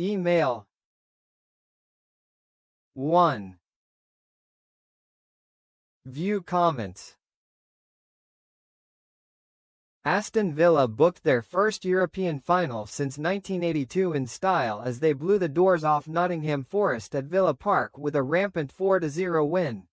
Email 1. View comments. Aston Villa booked their first European final since 1982 in style as they blew the doors off Nottingham Forest at Villa Park with a rampant 4-0 win.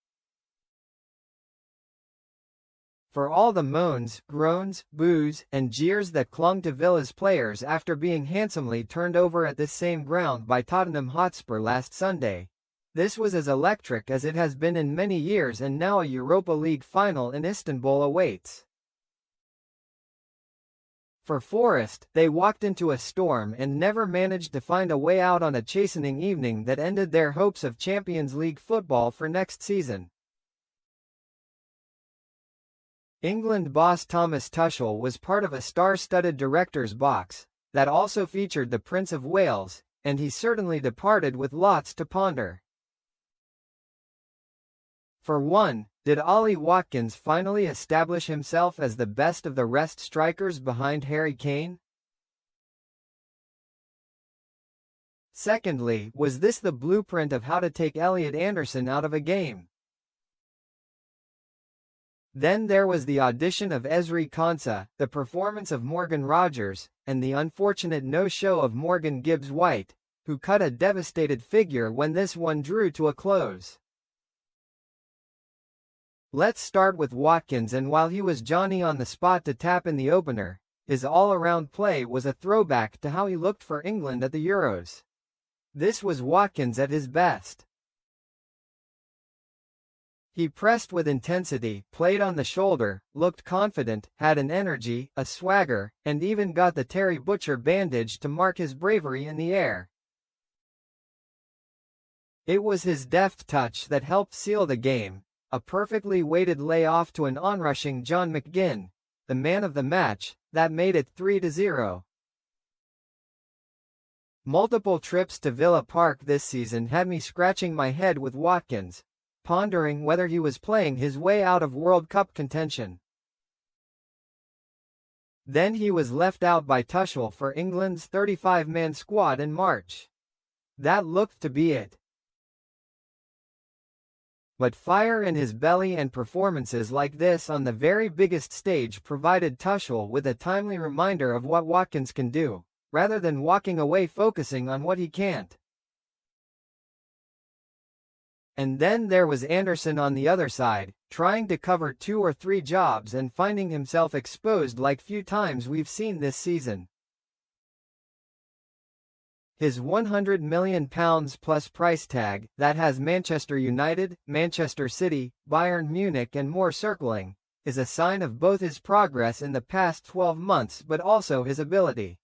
For all the moans, groans, boos, and jeers that clung to Villa's players after being handsomely turned over at this same ground by Tottenham Hotspur last Sunday, this was as electric as it has been in many years, and now a Europa League final in Istanbul awaits. For Forest, they walked into a storm and never managed to find a way out on a chastening evening that ended their hopes of Champions League football for next season. England boss Thomas Tuchel was part of a star-studded director's box that also featured the Prince of Wales, and he certainly departed with lots to ponder. For one, did Ollie Watkins finally establish himself as the best of the rest strikers behind Harry Kane? Secondly, was this the blueprint of how to take Elliot Anderson out of a game? Then there was the audition of Ezri Konsa, the performance of Morgan Rogers, and the unfortunate no-show of Morgan Gibbs-White, who cut a devastated figure when this one drew to a close. Let's start with Watkins, and while he was Johnny on the spot to tap in the opener, his all-around play was a throwback to how he looked for England at the Euros. This was Watkins at his best. He pressed with intensity, played on the shoulder, looked confident, had an energy, a swagger, and even got the Terry Butcher bandage to mark his bravery in the air. It was his deft touch that helped seal the game, a perfectly weighted lay-off to an onrushing John McGinn, the man of the match, that made it 3-0. Multiple trips to Villa Park this season had me scratching my head with Watkins, pondering whether he was playing his way out of World Cup contention. Then he was left out by Tuchel for England's 35-man squad in March. That looked to be it. But fire in his belly and performances like this on the very biggest stage provided Tuchel with a timely reminder of what Watkins can do, rather than walking away focusing on what he can't. And then there was Anderson on the other side, trying to cover 2 or 3 jobs and finding himself exposed like few times we've seen this season. His £100 million plus price tag, that has Manchester United, Manchester City, Bayern Munich and more circling, is a sign of both his progress in the past 12 months but also his ability.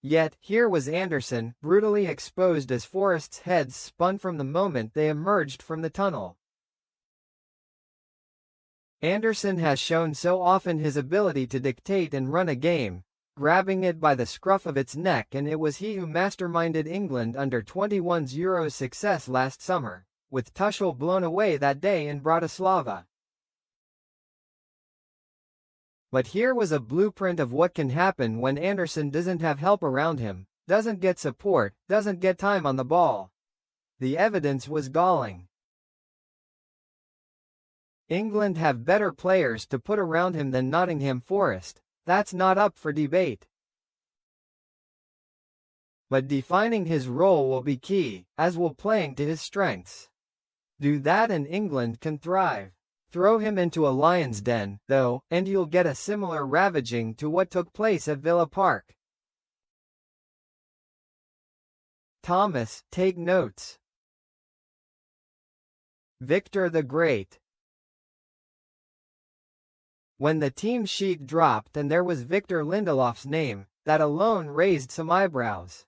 Yet, here was Anderson, brutally exposed as Forest's heads spun from the moment they emerged from the tunnel. Anderson has shown so often his ability to dictate and run a game, grabbing it by the scruff of its neck, and it was he who masterminded England under-21's Euros success last summer, with Tuchel blown away that day in Bratislava. But here was a blueprint of what can happen when Anderson doesn't have help around him, doesn't get support, doesn't get time on the ball. The evidence was galling. England have better players to put around him than Nottingham Forest. That's not up for debate. But defining his role will be key, as will playing to his strengths. Do that and England can thrive. Throw him into a lion's den, though, and you'll get a similar ravaging to what took place at Villa Park. Thomas, take notes. Victor the Great. When the team sheet dropped and there was Victor Lindelof's name, that alone raised some eyebrows.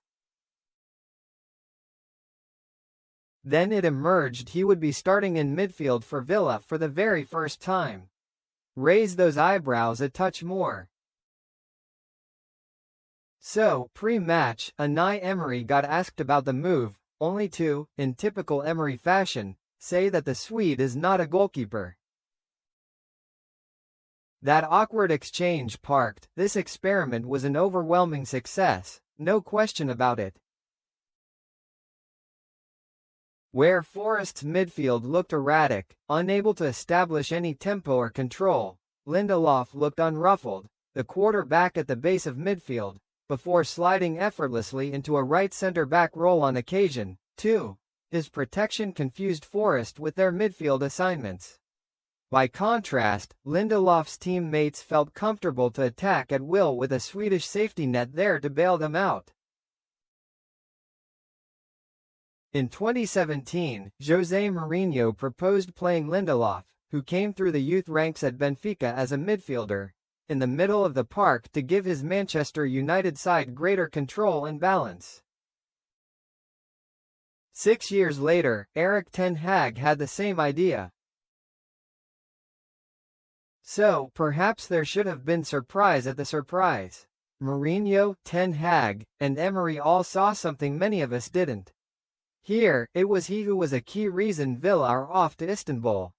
Then it emerged he would be starting in midfield for Villa for the very first time. Raise those eyebrows a touch more. So, pre-match, Unai Emery got asked about the move, only to, in typical Emery fashion, say that the Swede is not a goalkeeper. That awkward exchange parked. This experiment was an overwhelming success, no question about it. Where Forest's midfield looked erratic, unable to establish any tempo or control, Lindelof looked unruffled, the quarterback at the base of midfield, before sliding effortlessly into a right centre-back role on occasion, too. His protection confused Forest with their midfield assignments. By contrast, Lindelof's teammates felt comfortable to attack at will with a Swedish safety net there to bail them out. In 2017, José Mourinho proposed playing Lindelof, who came through the youth ranks at Benfica as a midfielder, in the middle of the park to give his Manchester United side greater control and balance. 6 years later, Erik ten Hag had the same idea. So, perhaps there should have been surprise at the surprise. Mourinho, ten Hag, and Emery all saw something many of us didn't. Here, it was he who was a key reason Villa are off to Istanbul.